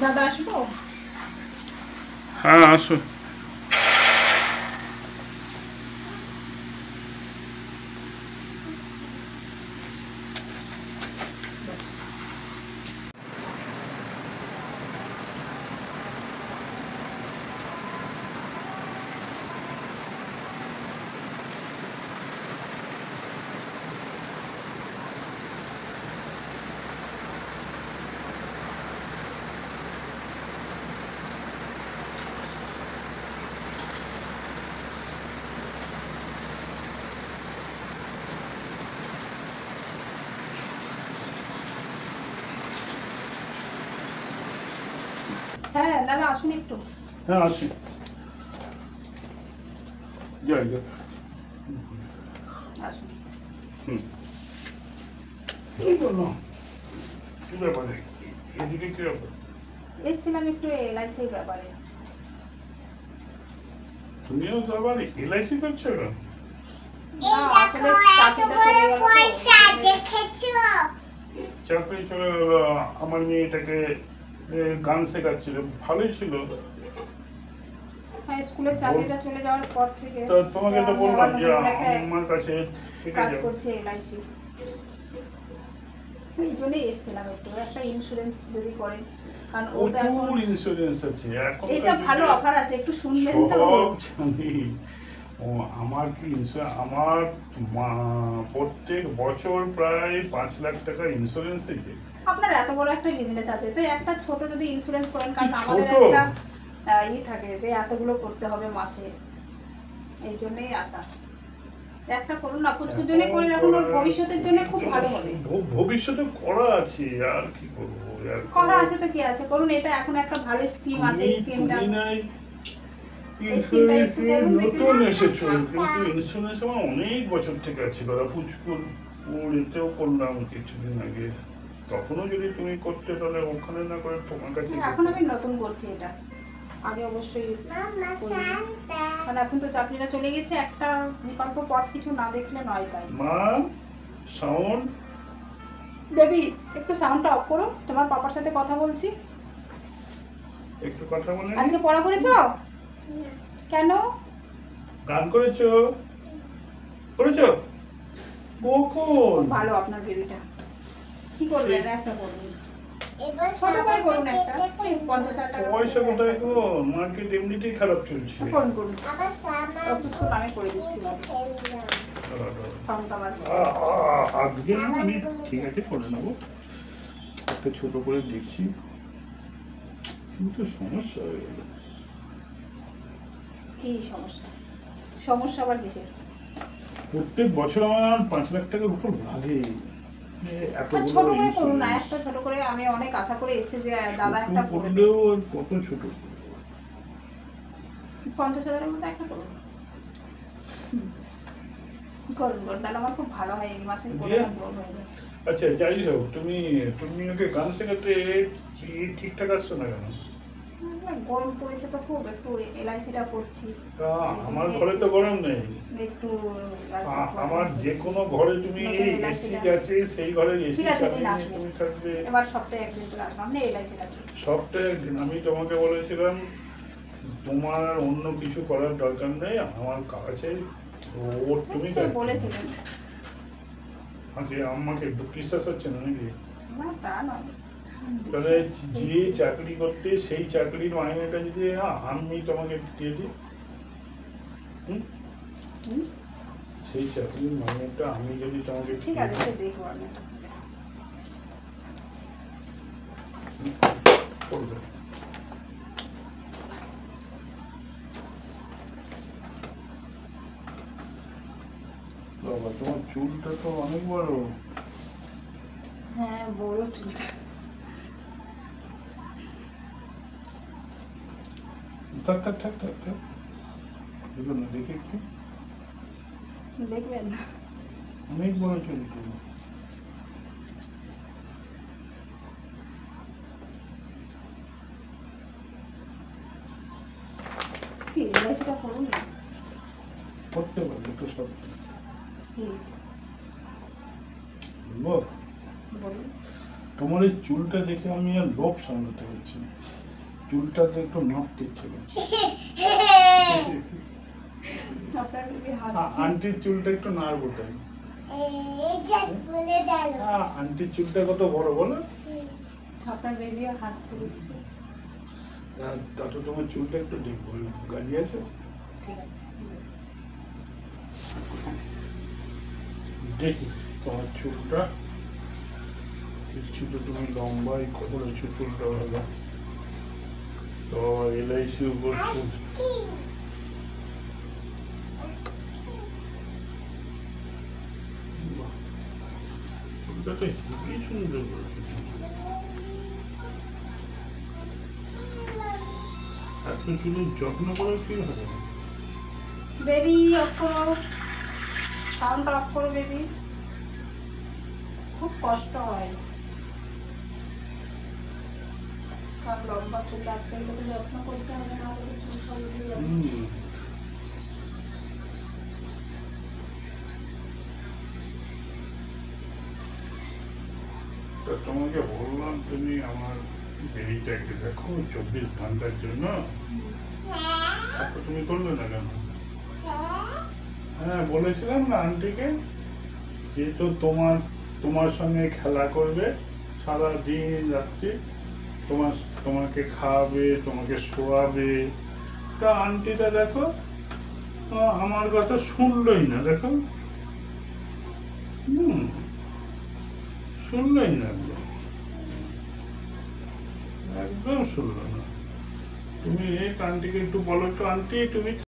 দাদা আসবো? হ্যাঁ আসো। হ্যাঁ দাদা আসুন একটু। হ্যাঁ আসি। যাই যাই। আসুন। কি বলো? কি ব্যাপারে? এদিকে কি ব্যাপার? এসেছিলাম একটু এলআইসির ব্যাপারে। তুমিও তো আবার এলআইসি করছো? না আসলে চাকরিটা চলে গেল তো। চাকরি চলে গেল। আমার মেয়েটাকে গান শেখাচ্ছিল, ভালোই ছিল। হ্যাঁ স্কুলের চাকরিটা চলে যাওয়ার পর থেকে তো তোমাকে তো বললাম যে আমার কাছে শিখে কাজ যাও। করছে এলআইসি, এই জন্যই এসেছিলাম একটু একটা ইন্স্যুরেন্স যদি করেন, কারণ ও তো এখন প্রচুর ইন্স্যুরেন্স আছে এখন। এটা ভালো অফার আছে, একটু শুনবেন তো। সব জানি। ও আমার কি আমার প্রত্যেক বছর প্রায় 5 লাখ টাকা ইন্স্যুরেন্স আছে। আপনার এত বড় একটা বিজনেস আছে তো একটা ছোট যদি ইন্স্যুরেন্স করেন, কারণ ছোট? আমাদের একটা থাকে যে এতগুলো করতে হবে মাসে, এই জন্যই আসা। একটা করুন না, কুচকুচ জন্য করে রাখুন, ওর ভবিষ্যতের জন্য খুব ভালো হবে। ভবিষ্যতে করা আছে, আর কি করবো। করা আছে তো কি আছে, করুন। এটা এখন একটা ভালো স্কিম আছে, স্কিমটা নতুন এসেছো, কিন্তু ইন্স্যুরেন্স আমার অনেক বছর থেকে আছে দাদা। পুচকুর এতেও করলাম কিছুদিন আগে, তখনও যদি তুমি করতে তাহলে ওখানে না করে তোমার কাছে। এখন আমি নতুন করছি এটা, আগে অবশ্যই কারণ এখন তো চাকরিটা চলে গেছে, একটা বিকল্প পথ কিছু না দেখলে নয়। তাই মা সাউন্ড বেবি একটু সাউন্ডটা অফ করো, তোমার পাপার সাথে কথা বলছি। একটু কথা বলে। আজকে পড়া করেছো? কেন? গান করেছো? করেছো? কখন? ভালো আপনার বেবিটা। কি করবেন? একটা করবেন, ছোট করে করুন একটা, 50,000 টাকা পয়সা কোথায় গো? মার্কেট এমনিতেই খারাপ চলছে। করুন করুন, আমি করে দিচ্ছি। আজকে আমি ঠিক আছে করে নেবো, একটা ছোট করে দেখছি, কিন্তু সমস্যা হয়ে গেল। কি সমস্যা? সমস্যা আবার কিসের? প্রত্যেক বছর আমার 5 লাখ টাকার উপর লাগে। ছোট করে করুন না, একটা ছোট করে। আমি অনেক আশা করে এসেছি যে দাদা একটা করলেও কত ছোট, 50,000-এর মতো একটা করুন। করুন করুন, তাহলে আমার খুব ভালো হয়, এই মাসে করে হয়ে যায়। আচ্ছা যাই হোক, তুমি ওকে গান শেখাতে ঠিকঠাক আসছো না কেন? গরম পড়েছে তো খুব, একটু এলআইসিটা করছি। আমার ঘরে তো গরম নেই। একটু আমার যে কোনো ঘরে তুমি এসি আছে, সেই ঘরে এসি চালিয়ে তুমি থাকবে। এবার সপ্তাহে একদিন করে আসলাম না এলআইসিটা। সপ্তাহে একদিন। আমি তোমাকে বলেছিলাম তোমার অন্য কিছু করার দরকার নেই, আমার কাছে ওর তুমি বলেছিলেন। আমাকে বিশ্বাস হচ্ছে না নাকি? না তা নয়, তাহলে যে চাকরি করতে সেই চাকরির মাইনেটা যদি আমি তোমাকে দিয়ে দিই, সেই চাকরির মাইনেটা আমি যদি তোমাকে ঠিক আছে সে দেখবো আমি। বাবা তোমার চুলটা তো অনেক বড়। হ্যাঁ বড় চুলটা। থাক থাক থাক থাক থাক, দেখুন না, দেখি একটু। দেখবেন অনেক বড় চুল তো। কি এলআইসিটা করুন না? করতে পারবে তো সব। কি বলবো? বলুন। তোমার এই চুলটা দেখে আমি আর লোভ সামলাতে পারছি না, চুলটাতে একটু নাড়তে ইচ্ছে করছে। আপনার বেবি হাসছে। আন্টির চুলটা একটু নাড়বো তাই। আন্টির চুলটা কত বড় বলো। আপনার বেবিও হাসছে দেখছি। তাতে তোমার চুলটা একটু দেখবো, গাড়ি আছে। ঠিক আছে। দেখি তোমার চুলটা, দেখছি তো তুমি লম্বাই করেছো চুলটা ভালো। তো LIC উপর চুলটা তো হেবি সুন্দর করেছো। এত চুলের যত্ন করে কি হবে? বেবি অফ করো, সাউন্ড অফ করো বেবি। খুব কষ্ট হয়, কারণ লম্বা চুল রাখতে গেলে তো যত্ন করতে হবে, না হলে চুল সব উঠে যাবে। তা তোমাকে বললাম তুমি আমার বেবিটাকে দেখো 24 ঘন্টার জন্য, তারপর তুমি করলে না কেন? হ্যাঁ বলেছিলাম না আন্টিকে, যে তো তোমার সঙ্গে খেলা করবে সারা দিন রাত্রি, তোমাকে খাওয়াবে, তোমাকে শোয়াবে। তা আন্টিটা দেখো আমার কথা শুনলই না, দেখো শুনলই না, একদম শুনলো না। তুমি এই আন্টিকে একটু বলো তো, আন্টি তুমি